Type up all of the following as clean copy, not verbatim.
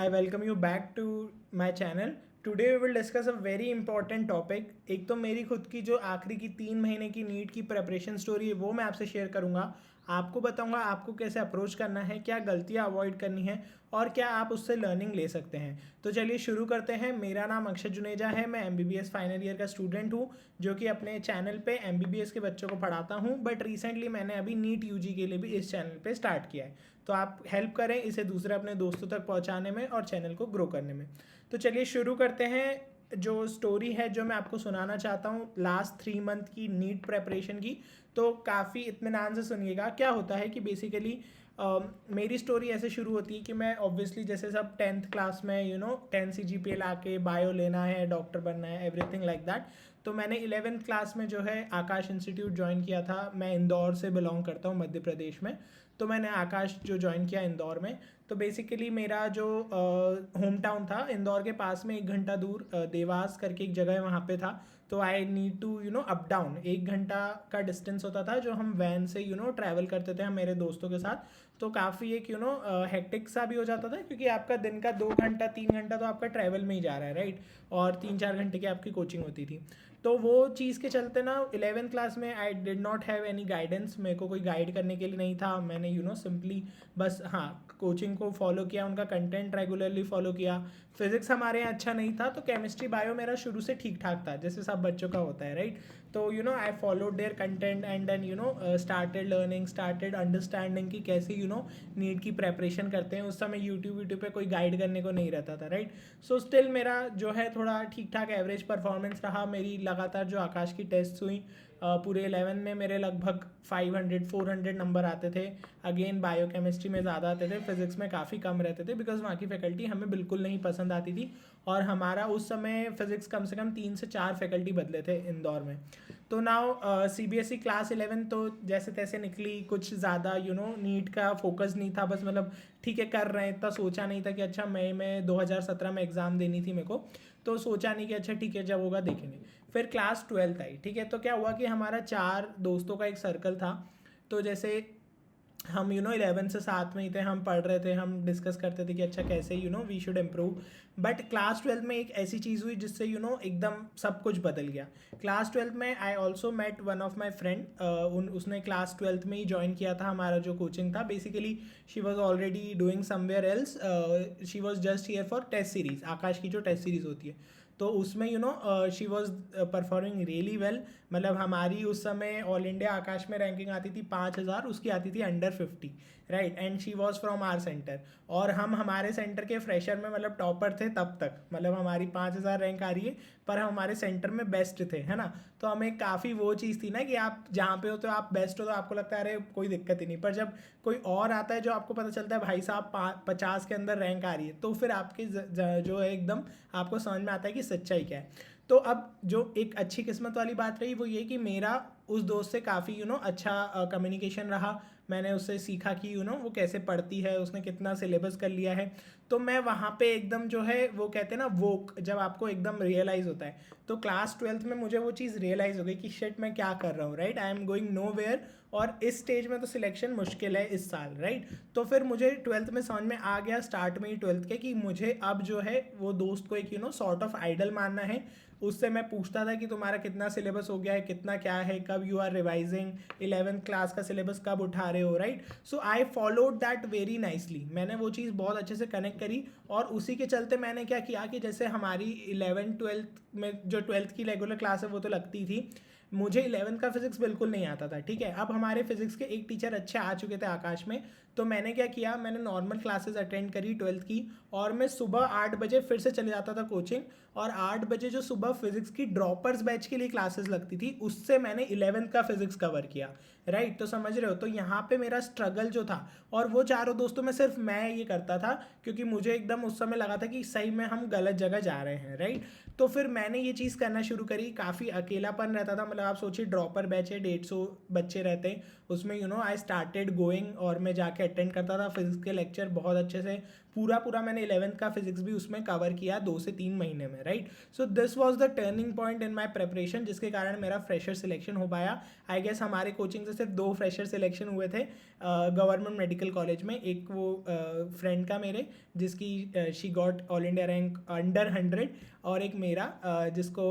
I welcome you back to my channel. Today we will discuss a very important topic. एक तो मेरी खुद की जो आखिरी की 3 महीने की नीट की प्रिपरेशन स्टोरी है वो मैं आपसे शेयर करूंगा. आपको बताऊंगा आपको कैसे अप्रोच करना है, क्या गलतियां अवॉइड करनी है और क्या आप उससे लर्निंग ले सकते हैं. तो चलिए शुरू करते हैं. मेरा नाम अक्षय जुनेजा है. मैं एमबीबीएस फाइनल ईयर का स्टूडेंट हूँ जो कि अपने चैनल पे एमबीबीएस के बच्चों को पढ़ाता हूँ. बट रिसेंटली मैंने अभी नीट यूजी के लिए भी इस चैनल पे स्टार्ट किया है. तो आप हेल्प करें इसे दूसरे अपने दोस्तों तक पहुंचाने में और चैनल को ग्रो करने में. तो चलिए शुरू करते हैं. जो स्टोरी है जो मैं आपको सुनाना चाहता हूँ लास्ट 3 मंथ की नीट प्रेपरेशन की, तो काफ़ी इत्मीनान से सुनिएगा. क्या होता है कि बेसिकली मेरी स्टोरी ऐसे शुरू होती है कि मैं ऑब्वियसली जैसे सब 10th क्लास में 10 CGPA ला के बायो लेना है, डॉक्टर बनना है, एवरीथिंग लाइक दैट. तो मैंने 11th क्लास में जो है आकाश इंस्टीट्यूट ज्वाइन किया था. मैं इंदौर से बिलोंग करता हूँ, मध्य प्रदेश में. तो मैंने आकाश जो ज्वाइन किया इंदौर में. तो बेसिकली मेरा जो होम टाउन था इंदौर के पास में 1 घंटा दूर देवास करके एक जगह है, वहाँ पे था. तो I need to up down 1 घंटा का डिस्टेंस होता था जो हम वैन से ट्रैवल करते थे हम मेरे दोस्तों के साथ. तो काफ़ी एक हेक्टिक सा भी हो जाता था क्योंकि आपका दिन का 2 घंटा 3 घंटा तो आपका ट्रैवल में ही जा रहा है, राइट. और 3-4 घंटे की आपकी कोचिंग होती थी. तो वो चीज़ के चलते ना 11th क्लास में आई did not have any guidance. मेरे को कोई गाइड करने के लिए नहीं था. मैंने सिंपली बस हाँ कोचिंग को फॉलो किया, उनका कंटेंट रेगुलरली फॉलो किया. फिजिक्स हमारे यहाँ अच्छा नहीं था तो केमिस्ट्री बायो मेरा शुरू से ठीक ठाक था जैसे सब बच्चों का होता है, राइट. तो I followed their content and then started learning, started understanding कि कैसे नीट की प्रेपरेशन करते हैं. उस समय यूट्यूब पे कोई गाइड करने को नहीं रहता था, राइट. सो स्टिल मेरा जो है थोड़ा ठीक ठाक एवरेज परफॉर्मेंस रहा. मेरी लगातार जो आकाश की टेस्ट हुई पूरे 11 में मेरे लगभग 500-400 नंबर आते थे. अगेन बायो केमिस्ट्री में ज़्यादा आते थे, फिजिक्स में काफ़ी कम रहते थे बिकॉज वहाँ की फैकल्टी हमें बिल्कुल नहीं पसंद आती थी. और हमारा उस समय फिजिक्स कम से कम 3 से 4 फैकल्टी बदले थे इंदौर में. तो नाउ CBSE क्लास 11 तो जैसे तैसे निकली. कुछ ज़्यादा नीट का फोकस नहीं था, बस मतलब ठीक है कर रहे हैं. इतना सोचा नहीं था कि अच्छा मई में 2017 में एग्ज़ाम देनी थी मेरे को. तो सोचा नहीं कि अच्छा ठीक है जब होगा देखेंगे. फिर क्लास 12th आई, ठीक है. तो क्या हुआ कि हमारा 4 दोस्तों का एक सर्कल था. तो जैसे हम 11 से साथ में ही थे, हम पढ़ रहे थे, हम डिस्कस करते थे कि अच्छा कैसे we should improve. But class 12 में एक ऐसी चीज़ हुई जिससे एकदम सब कुछ बदल गया. क्लास 12 में I also met one of my friend. उसने क्लास 12 में ही ज्वाइन किया था हमारा जो कोचिंग था. Basically she was already doing somewhere else. She was just here for test series, Aakash की जो टेस्ट सीरीज होती है. तो उसमें she was performing really well. मतलब हमारी उस समय ऑल इंडिया आकाश में रैंकिंग आती थी 5,000, उसकी आती थी under 50, right. And she was from our centre. और हम हमारे सेंटर के फ्रेशर में मतलब टॉपर थे तब तक. मतलब हमारी 5,000 रैंक आ रही है पर हम हमारे सेंटर में बेस्ट थे, है ना. तो हमें काफ़ी वो चीज़ थी ना कि आप जहाँ पे हो तो आप बेस्ट हो तो आपको लगता है अरे कोई दिक्कत ही नहीं. पर जब कोई और आता है जो आपको पता चलता है भाई साहब 50 के अंदर रैंक आ रही है, तो फिर आपके जो है एकदम आपको समझ में आता है कि सच्चाई क्या है. तो अब जो एक अच्छी किस्मत वाली बात रही वो ये कि मेरा उस दोस्त से काफ़ी अच्छा कम्युनिकेशन रहा. मैंने उससे सीखा कि वो कैसे पढ़ती है, उसने कितना सिलेबस कर लिया है. तो मैं वहाँ पे एकदम जो है वो कहते हैं ना वोक, जब आपको एकदम रियलाइज़ होता है. तो क्लास 12th में मुझे वो चीज़ रियलाइज़ हो गई कि शिट मैं क्या कर रहा हूँ, right. I am going nowhere. और इस स्टेज में तो सिलेक्शन मुश्किल है इस साल, राइट. तो फिर मुझे 12th में समझ में आ गया स्टार्ट में ही 12th के कि मुझे अब जो है वो दोस्त को एक सॉर्ट ऑफ आइडल मानना है. उससे मैं पूछता था कि तुम्हारा कितना सिलेबस हो गया है, कितना क्या है, कब you are revising, 11th class का सिलेबस कब उठा रहे हो, right. So I followed that very nicely. मैंने वो चीज़ बहुत अच्छे से कनेक्ट करी. और उसी के चलते मैंने क्या किया कि जैसे हमारी 11th-12th में जो 12th की रेगुलर क्लास है वो तो लगती थी. मुझे 11th का फिजिक्स बिल्कुल नहीं आता था, ठीक है. अब हमारे फिजिक्स के एक टीचर अच्छे आ चुके थे आकाश में. तो मैंने क्या किया, मैंने नॉर्मल क्लासेस अटेंड करी 12th की. और मैं सुबह 8 बजे फिर से चले जाता था कोचिंग. और 8 बजे जो सुबह फिजिक्स की ड्रॉपर्स बैच के लिए क्लासेस लगती थी उससे मैंने 11th का फिजिक्स कवर किया, राइट. तो समझ रहे हो. तो यहाँ पे मेरा स्ट्रगल जो था, और वो चारों दोस्तों में सिर्फ मैं ये करता था क्योंकि मुझे एकदम उस समय लगा था कि सही में हम गलत जगह जा रहे हैं, राइट. तो फिर मैंने ये चीज़ करना शुरू करी. काफ़ी अकेलापन रहता था. मतलब आप सोचिए ड्रॉपर बैच है, 150 बच्चे रहते हैं उसमें. आई स्टार्टेड गोइंग और मैं जाके अटेंड करता था फिजिक्स के लेक्चर, बहुत अच्छे से पूरा मैंने 11th का फिजिक्स भी उसमें कवर किया 2 से 3 महीने में, right. So this was the turning point in my preparation, जिसके कारण मेरा फ्रेशर सिलेक्शन हो पाया. आई गेस हमारे कोचिंग से सिर्फ 2 फ्रेशर सिलेक्शन हुए थे गवर्नमेंट मेडिकल कॉलेज में. एक वो फ्रेंड का मेरे, जिसकी she got all India rank under 100, और एक मेरा जिसको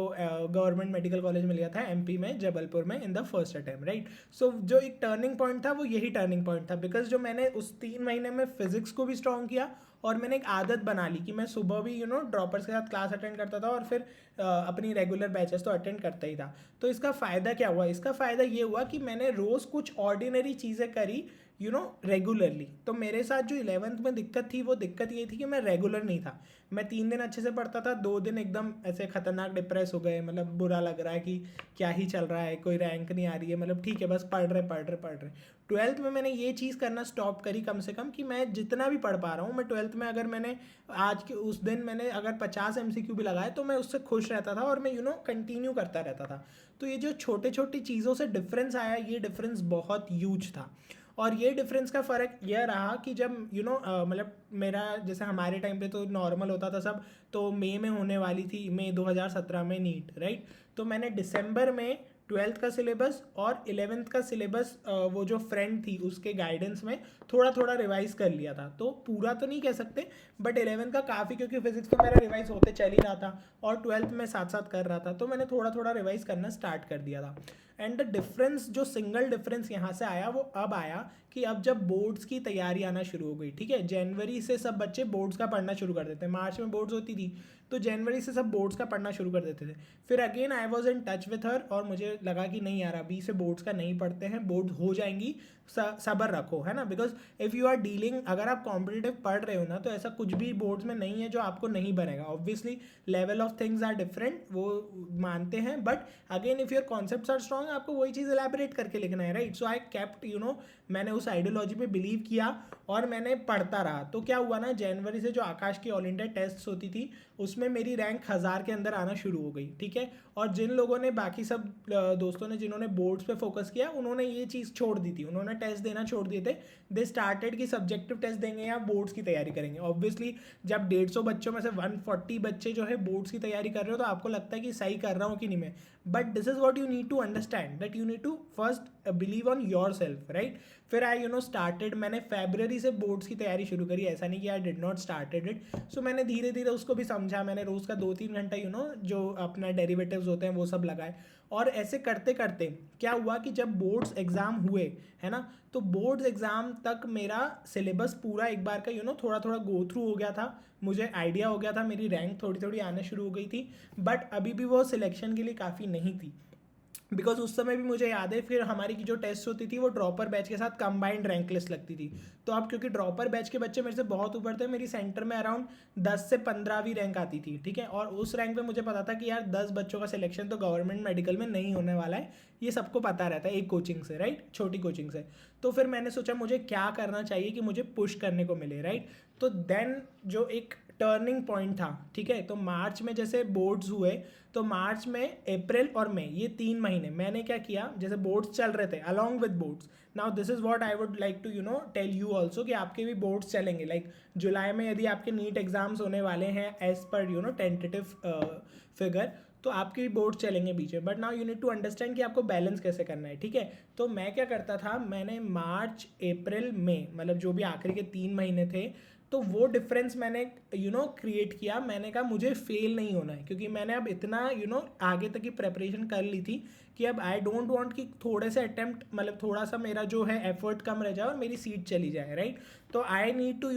गवर्नमेंट मेडिकल कॉलेज मिल गया था एमपी में, जबलपुर में, in the first attempt, right. So जो एक टर्निंग पॉइंट था वो यही टर्निंग पॉइंट था, बिकॉज जो मैंने उस 3 महीने में फिजिक्स को भी स्ट्रॉन्ग किया और मैंने एक आदत बना ली कि मैं सुबह भी ड्रॉपर्स के साथ क्लास अटेंड करता था और फिर अपनी रेगुलर बैचेस तो अटेंड करता ही था. तो इसका फ़ायदा क्या हुआ? इसका फ़ायदा ये हुआ कि मैंने रोज़ कुछ ऑर्डिनरी चीज़ें करी रेगुलरली. तो मेरे साथ जो 11th में दिक्कत थी, वो दिक्कत ये थी कि मैं रेगुलर नहीं था. मैं 3 दिन अच्छे से पढ़ता था, 2 दिन एकदम ऐसे खतरनाक डिप्रेस हो गए, मतलब बुरा लग रहा है कि क्या ही चल रहा है, कोई रैंक नहीं आ रही है, मतलब ठीक है बस पढ़ रहे. 12th में मैंने ये चीज़ करना स्टॉप करी कम से कम, कि मैं जितना भी पढ़ पा रहा हूँ, मैं 12th में अगर मैंने आज के उस दिन मैंने अगर 50 MCQ भी लगाए तो मैं उससे खुश रहता था और मैं कंटिन्यू करता रहता था. तो ये जो छोटे छोटी चीज़ों से डिफरेंस आया, ये डिफरेंस बहुत ह्यूज था. और ये डिफरेंस का फ़र्क यह रहा कि जब मतलब मेरा जैसे हमारे टाइम पे तो नॉर्मल होता था सब, तो मई में होने वाली थी, मई 2017 में नीट, राइट. तो मैंने दिसंबर में 12th का सिलेबस और 11th का सिलेबस वो जो फ्रेंड थी उसके गाइडेंस में थोड़ा थोड़ा रिवाइज कर लिया था. तो पूरा तो नहीं कह सकते, बट 11th का काफ़ी, क्योंकि फिजिक्स तो मेरा रिवाइज होते चल ही रहा था और 12th में साथ साथ कर रहा था, तो मैंने थोड़ा थोड़ा रिवाइज करना स्टार्ट कर दिया था. एंड द डिफरेंस, जो सिंगल डिफरेंस यहाँ से आया, वो अब आया कि अब जब बोर्ड्स की तैयारी आना शुरू हो गई, ठीक है. जनवरी से सब बच्चे बोर्ड्स का पढ़ना शुरू कर देते हैं. मार्च में बोर्ड्स होती थी, तो जनवरी से सब बोर्ड्स का पढ़ना शुरू कर देते थे. फिर again I was in touch with her और मुझे लगा कि नहीं यार, अभी से बोर्ड्स का नहीं पढ़ते हैं, बोर्ड हो जाएंगी, सब्र रखो, है ना. Because if you are dealing, अगर आप कॉम्पिटिटिव पढ़ रहे हो ना, तो ऐसा कुछ भी बोर्ड्स में नहीं है जो आपको नहीं बनेगा. Obviously level of things are different, वो मानते हैं, but again if your concepts are strong, आपको वही चीज़ एलैबोरेट करके लिखना है, राइट. सो आई केप्ट मैंने उस आइडियोलॉजी पे बिलीव किया और मैंने पढ़ता रहा. तो क्या हुआ ना, जनवरी से जो आकाश की ऑल इंडिया टेस्ट होती थी, उसमें मेरी रैंक 1000 के अंदर आना शुरू हो गई, ठीक है. और जिन लोगों ने, बाकी सब दोस्तों ने जिन्होंने बोर्ड्स पे फोकस किया, उन्होंने ये चीज़ छोड़ दी थी, उन्होंने टेस्ट देना छोड़ दिए थे. दे स्टार्टेड कि सब्जेक्टिव टेस्ट देंगे या बोर्ड्स की तैयारी करेंगे. ऑब्वियसली जब 150 बच्चों में से 140 बच्चे जो है बोर्ड्स की तैयारी कर रहे हो, तो आपको लगता है कि सही कर रहा हूँ कि नहीं मैं. But this is what you need to understand, that you need to first believe on yourself, right. फिर आई स्टार्टेड, मैंने फरवरी से बोर्ड्स की तैयारी शुरू करी, ऐसा नहीं कि I did not started it. So मैंने धीरे धीरे उसको भी समझा, मैंने रोज़ का 2-3 घंटा जो अपना डेरिवेटिव्स होते हैं वो सब लगाए. और ऐसे करते करते क्या हुआ कि जब बोर्ड्स एग्ज़ाम हुए, है ना, तो बोर्ड्स एग्ज़ाम तक मेरा सिलेबस पूरा एक बार का थोड़ा थोड़ा गो थ्रू हो गया था. मुझे आइडिया हो गया था, मेरी रैंक थोड़ी थोड़ी आने शुरू हो गई थी. बट अभी भी वो सिलेक्शन के लिए काफ़ी नहीं थी, बिकॉज उस समय भी मुझे याद है, फिर हमारी की जो टेस्ट होती थी वो ड्रॉपर बैच के साथ कंबाइंड रैंक लिस्ट लगती थी. तो अब क्योंकि ड्रॉपर बैच के बच्चे मेरे से बहुत ऊपर थे, मेरी सेंटर में अराउंड 10 से 15वीं रैंक आती थी, ठीक है. और उस रैंक पे मुझे पता था कि यार 10 बच्चों का सिलेक्शन तो गवर्नमेंट मेडिकल में नहीं होने वाला है, ये सबको पता रहता है एक कोचिंग से, राइट, छोटी कोचिंग से. तो फिर मैंने सोचा मुझे क्या करना चाहिए कि मुझे पुश करने को मिले, राइट. तो देन जो एक टर्निंग पॉइंट था, ठीक है, तो मार्च में जैसे बोर्ड्स हुए, तो मार्च में, अप्रैल और मई, ये 3 महीने मैंने क्या किया, जैसे बोर्ड्स चल रहे थे along with boards. Now this is what I would like to tell you also, कि आपके भी बोर्ड्स चलेंगे. लाइक जुलाई में यदि आपके नीट एग्जाम्स होने वाले हैं एज पर टेंटेटिव फिगर, तो आपके भी बोर्ड्स चलेंगे बीच में. But now you need to understand कि आपको बैलेंस कैसे करना है, ठीक है. तो मैं क्या करता था, मैंने मार्च, अप्रैल, मई, मतलब जो भी आखिरी के 3 महीने थे, तो वो डिफरेंस मैंने क्रिएट किया. मैंने कहा मुझे फेल नहीं होना है, क्योंकि मैंने अब इतना आगे तक की प्रेपरेशन कर ली थी कि अब आई डोंट वांट कि थोड़े से अटेम्प्ट, मतलब थोड़ा सा मेरा जो है एफर्ट कम रह जाए और मेरी सीट चली जाए, राइट. तो I need to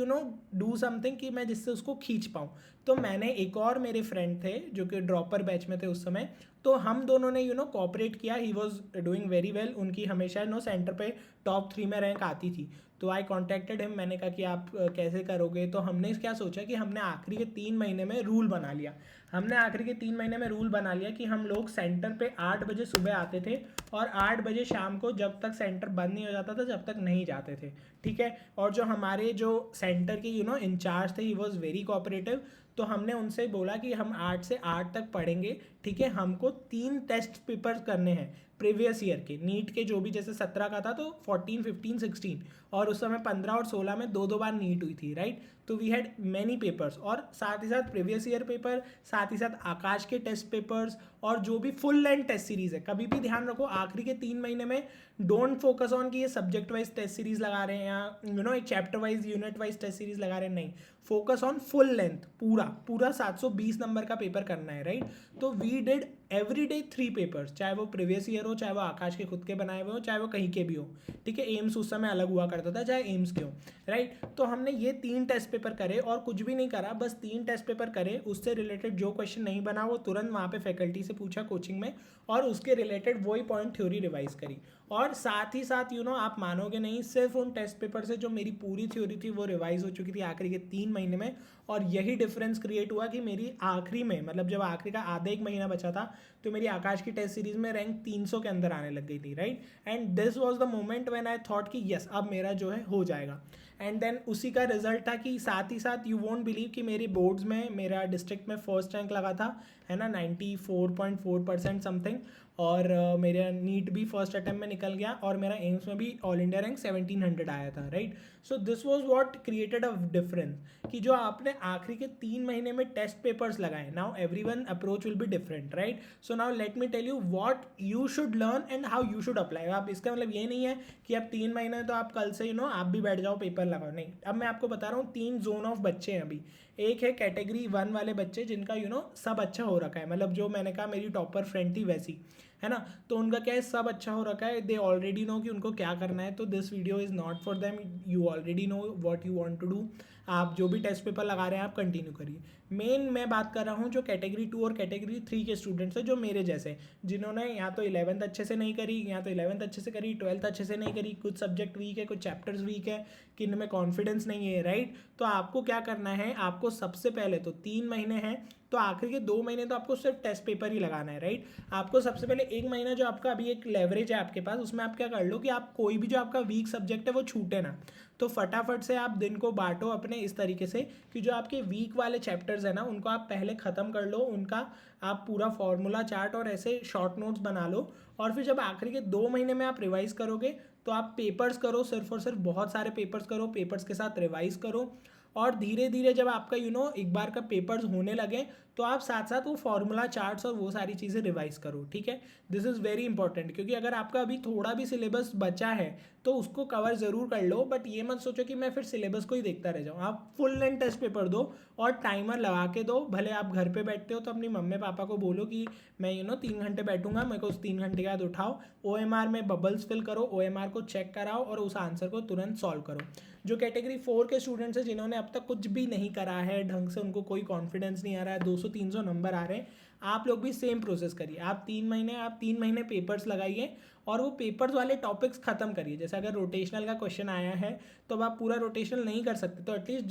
do something कि मैं जिससे उसको खींच पाऊँ. तो मैंने, एक और मेरे फ्रेंड थे जो कि ड्रॉपर बैच में थे उस समय, तो हम दोनों ने कोऑपरेट किया. He was doing very well, उनकी हमेशा सेंटर पे टॉप 3 में रैंक आती थी. तो आई कॉन्टैक्टेड हिम, मैंने कहा कि आप कैसे करोगे. तो हमने क्या सोचा कि हमने आखिरी के 3 महीने में रूल बना लिया. हमने आखिरी के 3 महीने में रूल बना लिया कि हम लोग सेंटर पे 8 बजे सुबह आते थे और 8 बजे शाम को, जब तक सेंटर बंद नहीं हो जाता था, जब तक नहीं जाते थे, ठीक है. और जो हमारे जो सेंटर के इंचार्ज थे, ही वॉज वेरी कोऑपरेटिव. तो हमने उनसे बोला कि हम 8 से 8 तक पढ़ेंगे, ठीक है. हमको 3 टेस्ट पेपर करने हैं प्रीवियस ईयर के, नीट के जो भी, जैसे 17 का था तो 14, 15, 16, और उस समय 15 और 16 में 2-2 बार नीट हुई थी, राइट. तो वी हैड मैनी पेपर्स, और साथ ही साथ प्रीवियस ईयर पेपर, साथ ही साथ आकाश के टेस्ट पेपर्स, और जो भी फुल लेंथ टेस्ट सीरीज है। कभी भी ध्यान रखो आखिरी के 3 महीने में डोंट फोकस ऑन कि ये सब्जेक्ट वाइज टेस्ट सीरीज लगा रहे हैं या एक chapter wise unit wise test series लगा रहे हैं, नहीं, फोकस ऑन फुल लेंथ, पूरा पूरा 720 नंबर का पेपर करना है, राइट। तो we did every day 3 papers, चाहे वो प्रीवियस ईयर हो, चाहे वो आकाश के खुद के बनाए हुए हो, चाहे वो कहीं के भी हो, ठीक है। एम्स उस समय अलग हुआ करता था, चाहे एम्स के हो, राइट। तो हमने ये 3 टेस्ट पेपर करे और कुछ भी नहीं करा, बस 3 टेस्ट पेपर करे। उससे रिलेटेड जो क्वेश्चन नहीं बना वो तुरंत वहाँ पे फैकल्टी से पूछा कोचिंग में, और उसके रिलेटेड वही पॉइंट थ्योरी रिवाइज करी। और साथ ही साथ आप मानोगे नहीं, सिर्फ उन टेस्ट पेपर से जो मेरी पूरी थ्योरी थी वो रिवाइज हो चुकी थी आखिरी के 3 महीने में। और यही डिफरेंस क्रिएट हुआ कि मेरी आखिरी में, मतलब जब आखिरी का आधा एक महीना बचा था, तो मेरी आकाश की टेस्ट सीरीज में रैंक 300 के अंदर आने लग गई थी, right. And this was the moment when I thought कि यस, अब मेरा जो है हो जाएगा। एंड देन उसी का रिजल्ट था कि साथ ही साथ यू वोंट बिलीव कि मेरी बोर्ड्स में मेरा डिस्ट्रिक्ट में फर्स्ट रैंक लगा था, है ना, 94.4% समथिंग। और मेरा नीट भी फर्स्ट अटेम्प्ट में निकल गया, और मेरा एम्स में भी ऑल इंडिया रैंक 1700 आया था, right. So this was what created a difference, कि जो आपने आखिरी के 3 महीने में टेस्ट पेपर्स लगाए, now every one approach will be different, right. So now let me tell you what you should learn and how you should apply. आप इसका मतलब ये नहीं है कि अब 3 महीने तो आप कल से आप भी बैठ जाओ पेपर लगाओ, नहीं। अब मैं आपको बता रहा हूँ 3 जोन ऑफ बच्चे हैं अभी। एक है कैटेगरी 1 वाले बच्चे जिनका सब अच्छा हो रखा है, मतलब जो मैंने कहा मेरी टॉपर फ्रेंड थी वैसी, है ना। तो उनका क्या है, सब अच्छा हो रखा है, दे ऑलरेडी नो कि उनको क्या करना है। तो this video is not for them, you already know what you want to do. आप जो भी टेस्ट पेपर लगा रहे हैं आप कंटिन्यू करिए। मेन मैं बात कर रहा हूँ जो कैटेगरी 2 और कैटेगरी 3 के स्टूडेंट्स हैं, जो मेरे जैसे, जिन्होंने या तो 11th अच्छे से नहीं करी, या तो 11th अच्छे से करी, 12th अच्छे से नहीं करी, कुछ सब्जेक्ट वीक है, कुछ चैप्टर्स वीक है, कि इनमें कॉन्फिडेंस नहीं है, राइट। तो आपको क्या करना है, आपको सबसे पहले तो 3 महीने हैं, तो आखिर के 2 महीने तो आपको सिर्फ टेस्ट पेपर ही लगाना है, राइट। आपको सबसे पहले 1 महीना जो आपका अभी एक लेवरेज है आपके पास, उसमें आप क्या कर लो कि आप कोई भी जो आपका वीक सब्जेक्ट है वो छूटे ना। तो फटाफट से आप दिन को बांटो अपने इस तरीके से कि जो आपके वीक वाले चैप्टर्स है ना उनको आप पहले ख़त्म कर लो, उनका आप पूरा फॉर्मूला चार्ट और ऐसे शॉर्ट नोट्स बना लो। और फिर जब आखिरी के 2 महीने में आप रिवाइज करोगे तो आप पेपर्स करो, सिर्फ और सिर्फ बहुत सारे पेपर्स करो, पेपर्स के साथ रिवाइज करो। और धीरे धीरे जब आपका एक बार का पेपर्स होने लगे तो आप साथ साथ वो फॉर्मूला चार्ट्स और वो सारी चीज़ें रिवाइज करो, ठीक है। दिस इज़ वेरी इंपॉर्टेंट, क्योंकि अगर आपका अभी थोड़ा भी सिलेबस बचा है तो उसको कवर ज़रूर कर लो, बट ये मत सोचो कि मैं फिर सिलेबस को ही देखता रह जाऊँ। आप फुल लेंथ टेस्ट पेपर दो और टाइमर लगा के दो। भले आप घर पे बैठते हो तो अपनी मम्मी पापा को बोलो कि मैं 3 घंटे बैठूंगा, मेरे को उस 3 घंटे के बाद उठाओ, OMR में बबल्स फिल करो, OMR को चेक कराओ और उस आंसर को तुरंत सॉल्व करो। जो कैटेगरी 4 के स्टूडेंट्स हैं जिन्होंने अब तक कुछ भी नहीं करा है ढंग से, उनको कोई कॉन्फिडेंस नहीं आ रहा है, 200-300 नंबर आ रहे हैं, आप लोग भी सेम प्रोसेस करिए। आप 3 महीने पेपर्स लगाइए और वो पेपर्स वाले टॉपिक्स खत्म करिए। जैसे अगर रोटेशनल का क्वेश्चन आया है तो अब आप पूरा रोटेशनल नहीं कर सकते, तो एटलीस्ट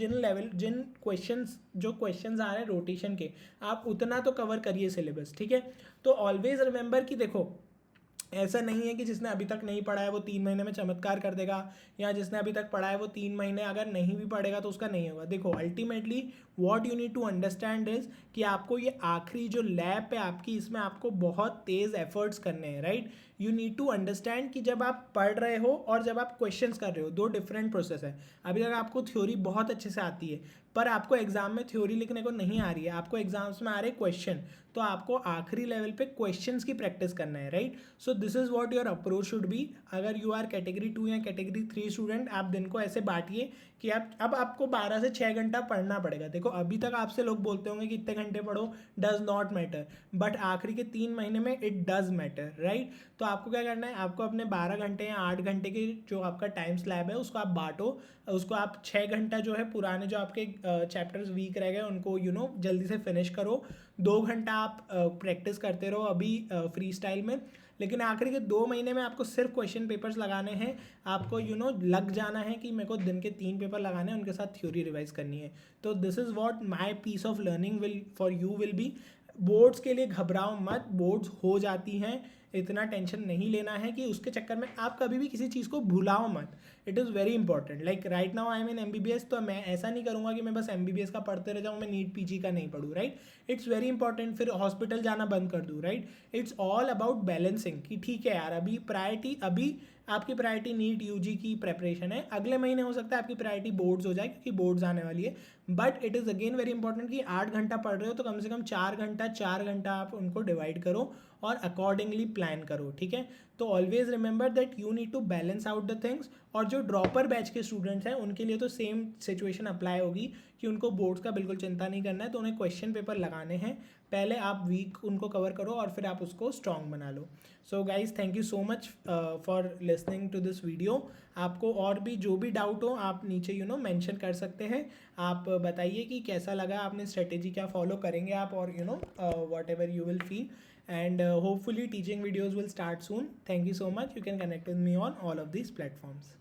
जिन क्वेश्चंस आ रहे हैं रोटेशन के, आप उतना तो कवर करिए सिलेबस, ठीक है। तो ऑलवेज रिमेंबर कि देखो, ऐसा नहीं है कि जिसने अभी तक नहीं पढ़ा है वो 3 महीने में चमत्कार कर देगा, या जिसने अभी तक पढ़ा है वो 3 महीने अगर नहीं भी पढ़ेगा तो उसका नहीं होगा। देखो ultimately what you need to understand is कि आपको ये आखिरी जो लैब है आपकी, इसमें आपको बहुत तेज़ एफर्ट्स करने हैं, right. You need to understand कि जब आप पढ़ रहे हो और जब आप क्वेश्चंस कर रहे हो, 2 डिफरेंट प्रोसेस है। अभी तक आपको थ्योरी बहुत अच्छे से आती है पर आपको एग्जाम में थ्योरी लिखने को नहीं आ रही है, आपको एग्जाम्स में आ रहे क्वेश्चन, तो आपको आखिरी लेवल पे क्वेश्चंस की प्रैक्टिस करना है, right. So this is what your approach should be. अगर यू आर कैटेगरी 2 या कैटेगरी 3 स्टूडेंट, आप दिन को ऐसे बांटिए कि अब आपको 12 से 6 घंटा पढ़ना पड़ेगा। देखो अभी तक आपसे लोग बोलते होंगे कि इतने घंटे पढ़ो, डज नॉट मैटर, बट आखिरी के 3 महीने में इट डज मैटर, राइट। तो आपको क्या करना है, आपको अपने 12 घंटे या 8 घंटे की जो आपका टाइम स्लैब है उसको आप बांटो, उसको आप 6 घंटा जो है पुराने जो आपके चैप्टर्स वीक रह गए उनको जल्दी से फिनिश करो। 2 घंटा आप प्रैक्टिस करते रहो अभी फ्री स्टाइल में, लेकिन आखिरी के 2 महीने में आपको सिर्फ क्वेश्चन पेपर्स लगाने हैं। आपको लग जाना है कि मेरे को दिन के 3 पेपर लगाने हैं, उनके साथ थ्योरी रिवाइज करनी है। तो this is what my piece of learning will for you will be. Boards के लिए घबराओ मत, बोर्ड्स हो जाती हैं, इतना टेंशन नहीं लेना है कि उसके चक्कर में आप कभी भी किसी चीज़ को भुलाओ मत. It is very important. Like right now I am in MBBS, तो मैं ऐसा नहीं करूँगा कि मैं बस MBBS का पढ़ते रह जाऊँ, मैं नीट PG का नहीं पढ़ूँ. Right, it's very important. फिर हॉस्पिटल जाना बंद कर दूँ. Right, it's all about balancing कि ठीक है यार, अभी प्रायोरिटी, अभी आपकी प्रायोरिटी नीट UG की प्रेपरेशन है. अगले महीने हो सकता है आपकी प्रायोरिटी बोर्ड्स हो जाए, क्योंकि बोर्ड्स आने वाली है. But it is again very important कि 8 घंटा पढ़ रहे हो तो कम से कम 4 घंटा आप उनको डिवाइड करो और अकॉर्डिंगली प्लान करो. ठीक है, तो always remember that you need to balance out the things. और जो ड्रॉपर बैच के स्टूडेंट्स हैं उनके लिए तो सेम सिचुएशन अप्लाई होगी कि उनको बोर्ड्स का बिल्कुल चिंता नहीं करना है. तो उन्हें क्वेश्चन पेपर लगाने हैं, पहले आप वीक उनको कवर करो और फिर आप उसको स्ट्रॉन्ग बना लो. So guys, thank you so much for listening to this video. आपको और भी जो भी डाउट हो आप नीचे मेंशन कर सकते हैं. आप बताइए कि कैसा लगा, आपने स्ट्रेटेजी क्या फॉलो करेंगे आप, और what ever you will feel. And hopefully teaching videos will start soon. Thank you so much. You can connect with me on all of these platforms.